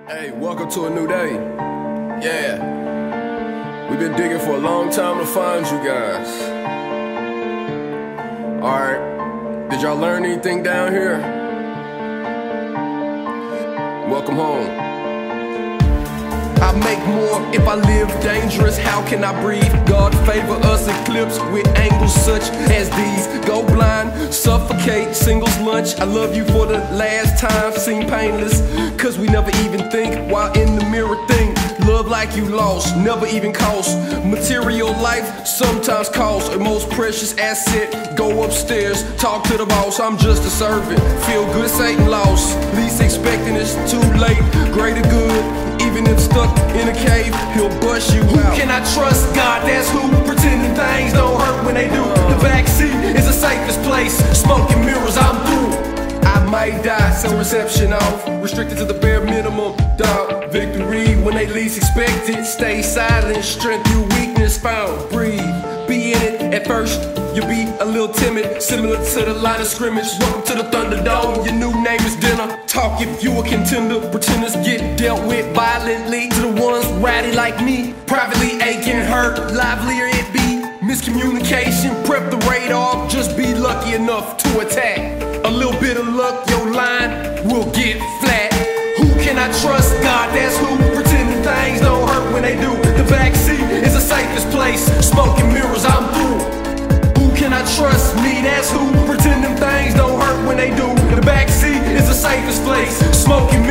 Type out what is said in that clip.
Hey, welcome to a new day. Yeah, we've been digging for a long time to find you guys. Alright, did y'all learn anything down here? Welcome home. I make more if I live dangerous, how can I breathe? God favor us eclipse with angles such as these. Go blind, suffocate, singles lunch. I love you for the last time, seem painless, cause we never even think while in the mirror think. Love like you lost, never even cost. Material life sometimes costs a most precious asset. Go upstairs, talk to the boss, I'm just a servant. Feel good, Satan lost. Least expecting it's too late. Greater good, even if stuck in a cave, he'll bust you out. Who can I trust? God, that's who. Pretending things don't hurt when they do. The backseat is the safest place. Smoking mirrors, I'm through. I might die, so reception off. Restricted to the bare minimum, dog. Victory when they least expect it. Stay silent, strength through weakness found. Breathe, be in it. At first, you'll be a little timid, similar to the line of scrimmage. Welcome to the Thunderdome, your new name is dinner. Talk if you a contender. Pretenders get dealt with violently. To the ones ratty like me, privately aching, hurt, livelier it be. Miscommunication, prep the radar, just be lucky enough to attack. A little bit of luck, your line will get flat. Who can I trust? God, that's who. Pretending things don't hurt when they do. The backseat is the safest place. Smoking mirrors, I'm through. Who can I trust? Me, that's who. Pretending things don't hurt when they do. The backseat is the safest place. Smoking